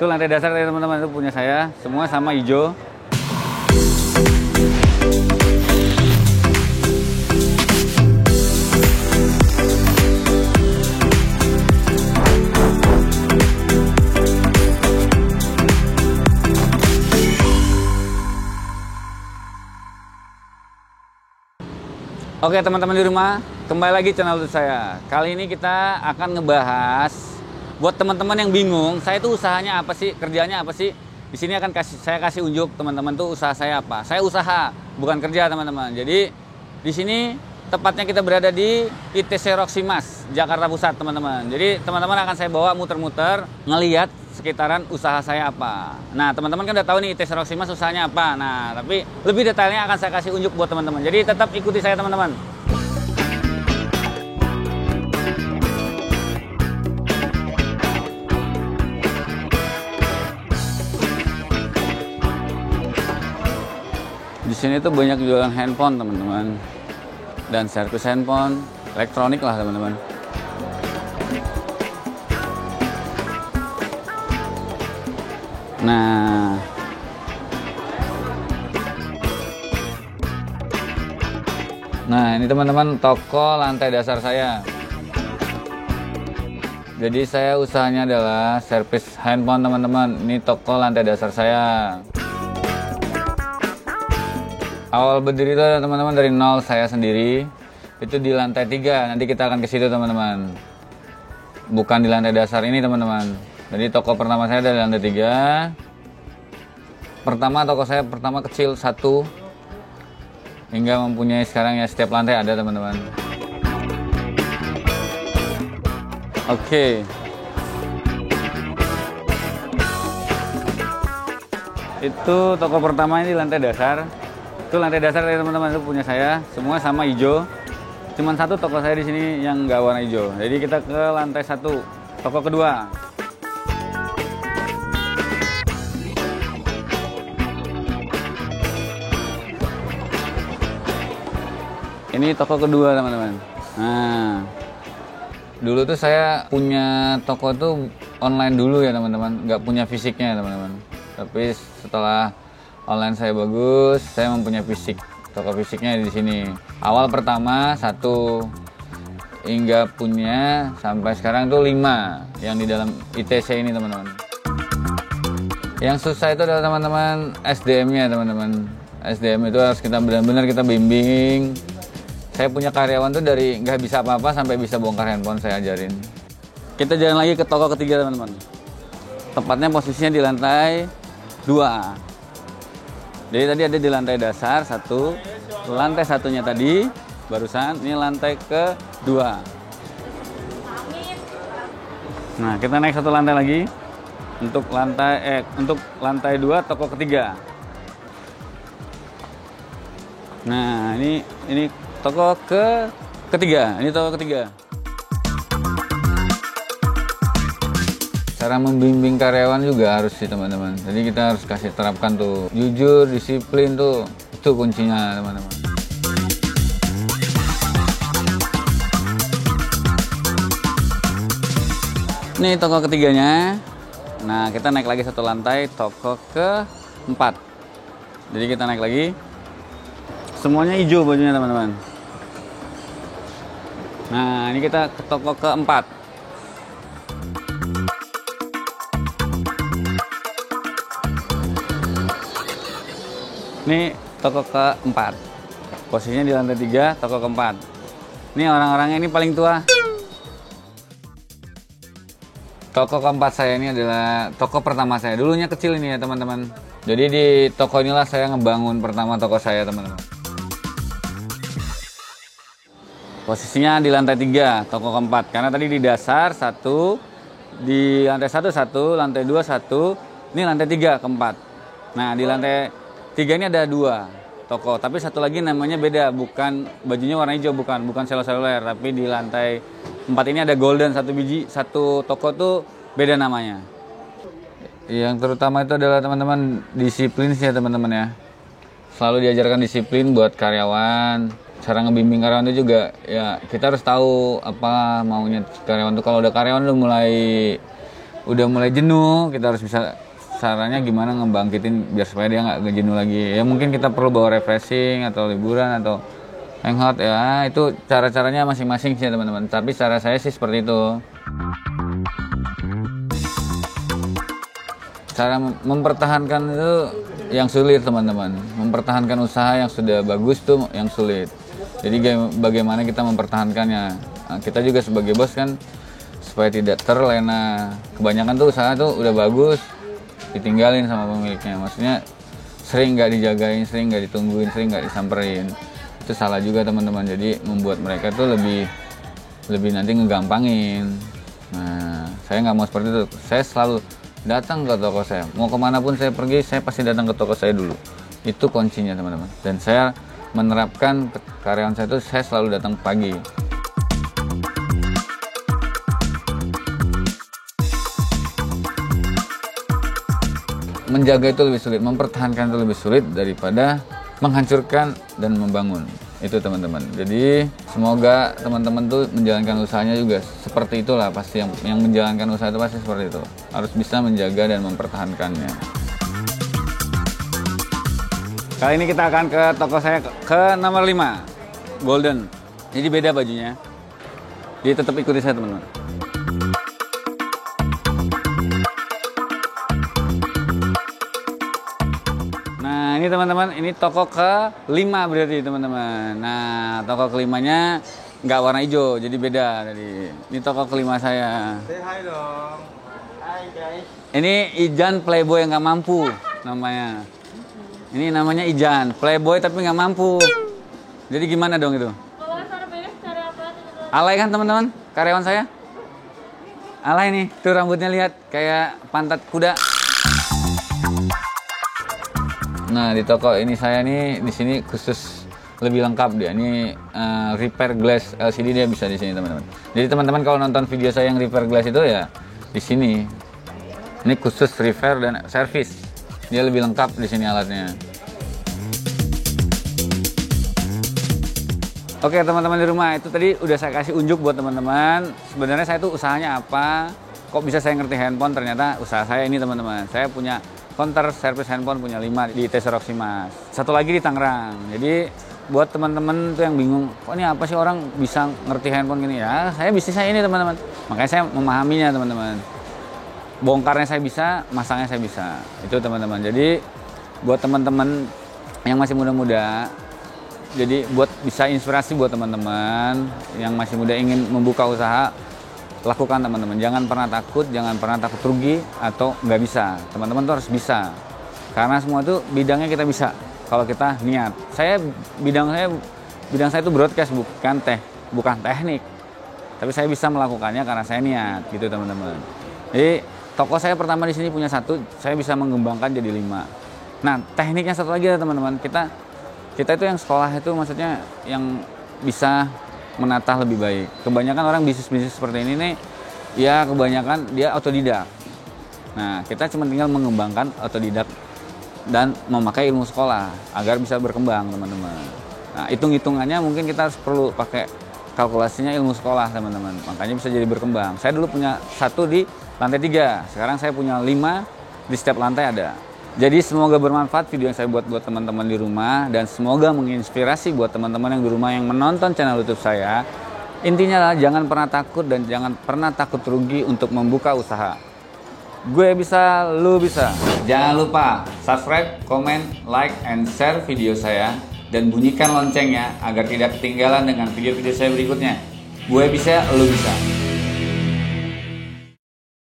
Itu lantai dasar ya teman-teman, itu punya saya. Semua sama hijau. Oke teman-teman di rumah, kembali lagi channel saya. Kali ini kita akan ngebahas buat teman-teman yang bingung, saya itu usahanya apa sih, kerjanya apa sih? Di sini akan saya kasih unjuk teman-teman tuh usaha saya apa. Saya usaha, bukan kerja teman-teman. Jadi di sini tepatnya kita berada di ITC Roximas, Jakarta Pusat teman-teman. Jadi teman-teman akan saya bawa muter-muter ngelihat sekitaran usaha saya apa. Nah teman-teman kan udah tahu nih ITC Roximas usahanya apa. Nah tapi lebih detailnya akan saya kasih unjuk buat teman-teman. Jadi tetap ikuti saya teman-teman. Di sini tuh banyak jualan handphone teman-teman, dan servis handphone, elektronik lah teman-teman. Nah ini teman-teman toko lantai dasar saya. Jadi saya usahanya adalah servis handphone teman-teman. Ini toko lantai dasar saya. Awal berdiri itu teman-teman dari nol saya sendiri. Itu di lantai 3. Nanti kita akan ke situ teman-teman. Bukan di lantai dasar ini teman-teman. Jadi toko pertama saya dari lantai 3. Pertama toko saya pertama kecil 1, hingga mempunyai sekarang ya setiap lantai ada teman-teman. Oke. Itu toko pertama ini di lantai dasar. Itu lantai dasar ya teman-teman, itu punya saya. Semua sama hijau. Cuman satu toko saya di sini yang nggak warna hijau. Jadi kita ke lantai 1, toko kedua. Ini toko kedua teman-teman. Nah, dulu tuh saya punya toko tuh online dulu ya teman-teman, nggak punya fisiknya teman-teman. Tapi setelah online saya bagus, saya mempunyai fisik. Toko fisiknya di sini. Awal pertama 1, hingga punya sampai sekarang tuh 5 yang di dalam ITC ini teman-teman. Yang susah itu adalah teman-teman SDM-nya teman-teman. SDM itu harus kita benar-benar kita bimbing. Saya punya karyawan tuh dari nggak bisa apa-apa sampai bisa bongkar handphone saya ajarin. Kita jalan lagi ke toko ketiga teman-teman. Tepatnya posisinya di lantai 2. Jadi tadi ada di lantai dasar 1, lantai satunya tadi barusan, ini lantai kedua. Nah kita naik 1 lantai lagi untuk lantai 2 toko ketiga. Nah ini toko ketiga, ini toko ketiga. Cara membimbing karyawan juga harus sih teman-teman. Jadi kita harus kasih terapkan tuh jujur, disiplin tuh, itu kuncinya teman-teman. Ini toko ketiganya. Nah kita naik lagi 1 lantai, toko ke-4. Jadi kita naik lagi. Semuanya hijau bajunya teman-teman. Nah ini kita ke toko ke-4. Ini toko ke-4. Posisinya di lantai 3, toko ke-4. Ini orang-orangnya ini paling tua. Toko ke-4 saya ini adalah toko pertama saya. Dulunya kecil ini ya teman-teman. Jadi di toko inilah saya ngebangun pertama toko saya teman-teman. Posisinya di lantai 3, toko ke-4. Karena tadi di dasar 1, di lantai 1, lantai 2, 1. Ini lantai 3, ke-4. Nah di lantai 3 ini ada 2 toko, tapi satu lagi namanya beda, bukan bajunya warna hijau, bukan seluler, tapi di lantai 4 ini ada golden 1 biji, 1 toko tuh beda namanya. Yang terutama itu adalah teman-teman disiplin sih ya teman-teman ya. Selalu diajarkan disiplin buat karyawan. Cara ngebimbing karyawan itu juga ya kita harus tahu apa maunya karyawan tuh. Kalau udah karyawan udah mulai udah mulai jenuh, kita harus bisa caranya gimana ngebangkitin biar supaya dia nggak jenuh lagi. Ya mungkin kita perlu bawa refreshing atau liburan atau hangout ya, itu cara-caranya masing-masing sih teman-teman. Tapi cara saya sih seperti itu. Cara mempertahankan itu yang sulit teman-teman. Mempertahankan usaha yang sudah bagus tuh yang sulit. Jadi bagaimana kita mempertahankannya. Nah, kita juga sebagai bos kan supaya tidak terlena. Kebanyakan tuh usaha tuh udah bagus ditinggalin sama pemiliknya. Maksudnya sering nggak dijagain, sering nggak ditungguin, sering nggak disamperin. Itu salah juga teman-teman. Jadi membuat mereka tuh lebih nanti ngegampangin. Nah, saya nggak mau seperti itu. Saya selalu datang ke toko saya. Mau kemanapun saya pergi, saya pasti datang ke toko saya dulu. Itu kuncinya teman-teman. Dan saya menerapkan karyawan saya itu saya selalu datang pagi. Menjaga itu lebih sulit, mempertahankan itu lebih sulit daripada menghancurkan dan membangun. Itu teman-teman. Jadi semoga teman-teman tuh menjalankan usahanya juga seperti itulah, pasti yang menjalankan usaha itu pasti seperti itu. Harus bisa menjaga dan mempertahankannya. Kali ini kita akan ke toko saya ke nomor 5, Golden. Jadi beda bajunya. Jadi tetap ikuti saya teman-teman. Nah ini teman-teman, ini toko ke-5 berarti teman-teman. Nah toko ke-5-nya nggak warna hijau, jadi beda tadi. Ini toko ke-5 saya. Say hi dong. Hai guys. Ini Ijan Playboy yang nggak mampu namanya. Ini namanya Ijan Playboy tapi nggak mampu. Jadi gimana dong itu? Alay kan teman-teman, karyawan saya? Alay nih, tuh rambutnya lihat kayak pantat kuda. Nah di toko ini saya nih di sini khusus lebih lengkap dia. Ini repair glass LCD dia bisa di sini teman-teman. Jadi teman-teman kalau nonton video saya yang repair glass itu ya di sini. Ini khusus repair dan service. Dia lebih lengkap di sini alatnya. Oke teman-teman di rumah, itu tadi udah saya kasih unjuk buat teman-teman. Sebenarnya saya tuh usahanya apa? Kok bisa saya ngerti handphone? Ternyata usaha saya ini teman-teman. Saya punya counter service handphone, punya 5 di TC Roximas. Satu lagi di Tangerang. Jadi buat teman-teman tuh yang bingung, kok ini apa sih orang bisa ngerti handphone gini ya? Saya bisnis saya ini teman-teman. Makanya saya memahaminya teman-teman. Bongkarnya saya bisa, masangnya saya bisa. Itu teman-teman. Jadi buat teman-teman yang masih muda-muda, jadi buat bisa inspirasi buat teman-teman yang masih muda ingin membuka usaha, lakukan teman-teman. Jangan pernah takut, jangan pernah takut rugi atau nggak bisa. Teman-teman tuh harus bisa. Karena semua itu bidangnya kita bisa kalau kita niat. Bidang saya itu broadcast, bukan teknik. Tapi saya bisa melakukannya karena saya niat, gitu teman-teman. Jadi toko saya pertama di sini punya 1, saya bisa mengembangkan jadi 5. Nah, tekniknya satu lagi ya teman-teman. Kita itu yang sekolah itu maksudnya yang bisa menata lebih baik. Kebanyakan orang bisnis-bisnis seperti ini nih, ya kebanyakan dia otodidak. Nah, kita cuma tinggal mengembangkan otodidak dan memakai ilmu sekolah agar bisa berkembang teman-teman. Nah, hitung-hitungannya mungkin kita harus perlu pakai kalkulasinya ilmu sekolah teman-teman. Makanya bisa jadi berkembang. Saya dulu punya 1 di lantai 3, sekarang saya punya 5 di setiap lantai ada. Jadi semoga bermanfaat video yang saya buat teman-teman di rumah, dan semoga menginspirasi buat teman-teman yang di rumah yang menonton channel YouTube saya. Intinya adalah jangan pernah takut dan jangan pernah takut rugi untuk membuka usaha. Gue bisa, lu bisa. Jangan lupa subscribe, comment, like, and share video saya, dan bunyikan loncengnya agar tidak ketinggalan dengan video-video saya berikutnya. Gue bisa, lu bisa.